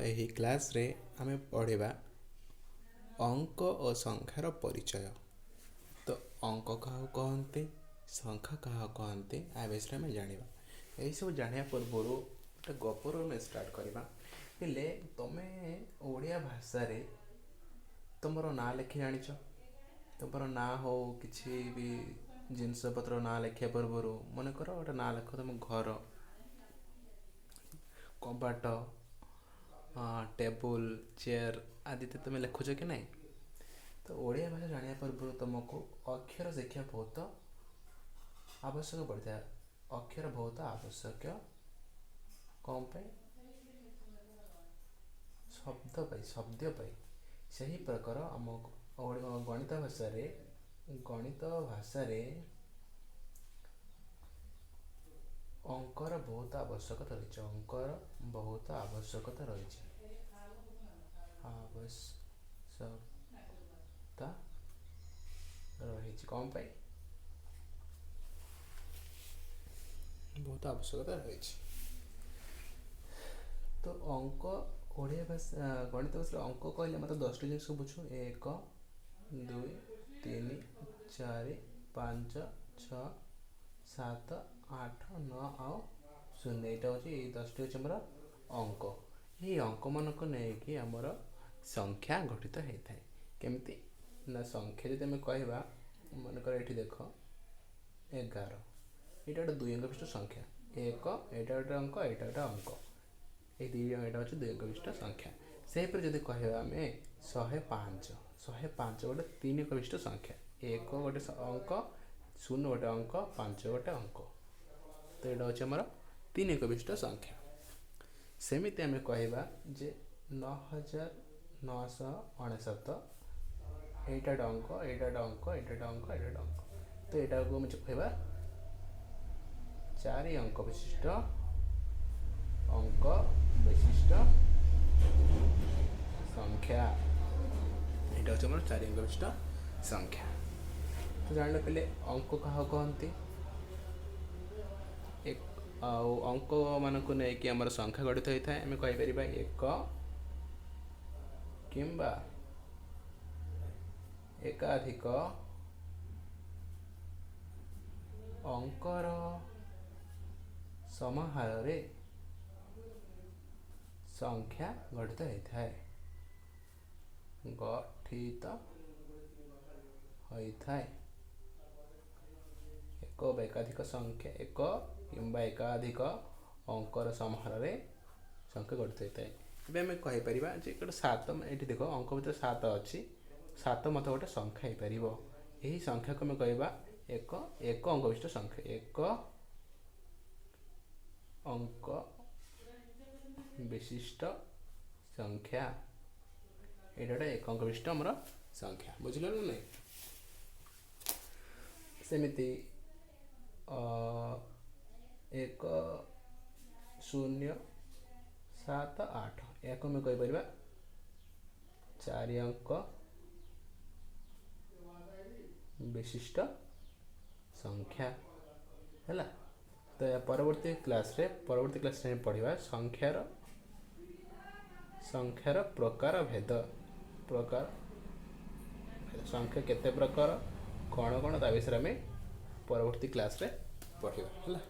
ଏହି କ୍ଲାସରେ ଆମେ ପଢ଼ିବା ଅଙ୍କ ଓ ସଂଖ୍ୟାର ପରିଚୟ। ତ ଅଙ୍କ କାହାକୁ କହନ୍ତି, ସଂଖ୍ୟା କାହାକୁ କହନ୍ତି, ଆ ବିଷୟରେ ଆମେ ଜାଣିବା। ଏହିସବୁ ଜାଣିବା ପୂର୍ବରୁ ଗୋଟେ ଗପରୁ ଆମେ ଷ୍ଟାର୍ଟ କରିବା। ହେଲେ ତୁମେ ଓଡ଼ିଆ ଭାଷାରେ ତୁମର ନାଁ ଲେଖି ଜାଣିଛ? ତୁମର ନାଁ ହେଉ କିଛି ବି ଜିନିଷପତ୍ର ନାଁ ଲେଖିବା ପୂର୍ବରୁ ମନେକର ଗୋଟେ ନାଁ ଲେଖ, ତୁମ ଘର, କବାଟ, ଟେବୁଲ, ଚେୟାର ଆଦି ତ ତୁମେ ଲେଖୁଛ କି ନାହିଁ? ତ ଓଡ଼ିଆ ଭାଷା ଜାଣିବା ପୂର୍ବରୁ ତୁମକୁ ଅକ୍ଷର ଶିକ୍ଷା ବହୁତ ଆବଶ୍ୟକ ପଡ଼ିଥାଏ। ଅକ୍ଷର ବହୁତ ଆବଶ୍ୟକ କ'ଣ ପାଇଁ? ଶବ୍ଦ ପାଇଁ। ସେହି ପ୍ରକାର ଆମ ଗଣିତ ଭାଷାରେ ଅଙ୍କର ବହୁତ ଆବଶ୍ୟକତା ରହିଛି। କ'ଣ ପାଇଁ? ବହୁତ ଆବଶ୍ୟକତା ରହିଛି। ତ ଅଙ୍କ ଓଡ଼ିଆ ଭାଷା ଗଣିତ ଭାଷାରେ ଅଙ୍କ କହିଲେ ମୋତେ 10ଟି ଜିନିଷ ବୁଝୁ। 1 2 3 4 5 6 7 8 9 ଆଉ 0। ଏଇଟା ହେଉଛି ଏଇ 10ଟି ହେଉଛି ଆମର ଅଙ୍କ। ଏହି ଅଙ୍କମାନଙ୍କୁ ନେଇକି ଆମର ସଂଖ୍ୟା ଗଠିତ ହେଇଥାଏ। କେମିତି ନା, ସଂଖ୍ୟା ଯଦି ଆମେ କହିବା, ମନେକର ଏଇଠି ଦେଖ 11, ଏଇଟା ଗୋଟେ 2 ଅଙ୍କ ବିଶିଷ୍ଟ ସଂଖ୍ୟା। 1 ଏଇଟା ଗୋଟେ ଅଙ୍କ, ଏଇଟା ଗୋଟେ ଅଙ୍କ, ଏଇଟା ହେଉଛି 2 ଅଙ୍କ ବିଶିଷ୍ଟ ସଂଖ୍ୟା। ସେହିପରି ଯଦି କହିବା ଆମେ 105 ଗୋଟେ 3 ଅଙ୍କ ବିଶିଷ୍ଟ ସଂଖ୍ୟା। 1 ଗୋଟେ ଅଙ୍କ, 0 ଗୋଟେ ଅଙ୍କ, 5 ଗୋଟେ ଅଙ୍କ। ତ ଏଇଟା ହେଉଛି ଆମର 3 ଅଙ୍କ ବିଶିଷ୍ଟ ସଂଖ୍ୟା। ସେମିତି ଆମେ କହିବା ଯେ 9999, ଏଇଟା ଗୋଟେ ଅଙ୍କ, ଏଇଟା ଗୋଟେ ଅଙ୍କ, ଏଇଟା ଗୋଟେ ଅଙ୍କ, ଏଇଟା ଗୋଟେ ଅଙ୍କ। ତ ଏଇଟାକୁ ଆମେ କହିବା 4 ଅଙ୍କ ବିଶିଷ୍ଟ ସଂଖ୍ୟା। ଏଇଟା ହେଉଛି ଆମର 4 ଅଙ୍କ ବିଶିଷ୍ଟ ସଂଖ୍ୟା। ତ ଜାଣିଲେ ପିଲେ ଅଙ୍କ କାହାକୁ କହନ୍ତି, ଆଉ ଅଙ୍କମାନଙ୍କୁ ନେଇକି ଆମର ସଂଖ୍ୟା ଗଠିତ ହୋଇଥାଏ। ଆମେ କହିପାରିବା 1 କିମ୍ବା ଏକାଧିକ ଅଙ୍କର ସମାହାରରେ ସଂଖ୍ୟା ଗଠିତ ହୋଇଥାଏ। ଏକ କିମ୍ବା ଏକାଧିକ ଅଙ୍କର ସମାହାରରେ ସଂଖ୍ୟା ଗଠିତ ହୋଇଥାଏ। ଏବେ ଆମେ କହିପାରିବା ଯେ ଗୋଟେ 7, ଏଇଠି ଦେଖ ଅଙ୍କ ଭିତରେ 7 ଅଛି। 7 ମଧ୍ୟ ଗୋଟେ ସଂଖ୍ୟା ହେଇପାରିବ। ଏହି ସଂଖ୍ୟାକୁ ଆମେ କହିବା ଏକ ଅଙ୍କ ବିଶିଷ୍ଟ ସଂଖ୍ୟା। 1 ଅଙ୍କ ବିଶିଷ୍ଟ ସଂଖ୍ୟା। ଏଇଟା ଗୋଟେ 1 ଅଙ୍କ ବିଶିଷ୍ଟ ଆମର ସଂଖ୍ୟା। ବୁଝିଲ ନା ନାହିଁ? ସେମିତି 1 0 7 8, ଏହାକୁ ଆମେ କହିପାରିବା 4 ଅଙ୍କ ବିଶିଷ୍ଟ ସଂଖ୍ୟା ହେଲା। ତ ପରବର୍ତ୍ତୀ କ୍ଲାସ୍ରେ ଆମେ ପଢ଼ିବା ସଂଖ୍ୟାର ପ୍ରକାର ଭେଦ। ସଂଖ୍ୟା କେତେ ପ୍ରକାର, କ'ଣ ତା ବିଷୟରେ ଆମେ ପରବର୍ତ୍ତୀ କ୍ଲାସ୍ରେ ପଢ଼ିବା ହେଲା।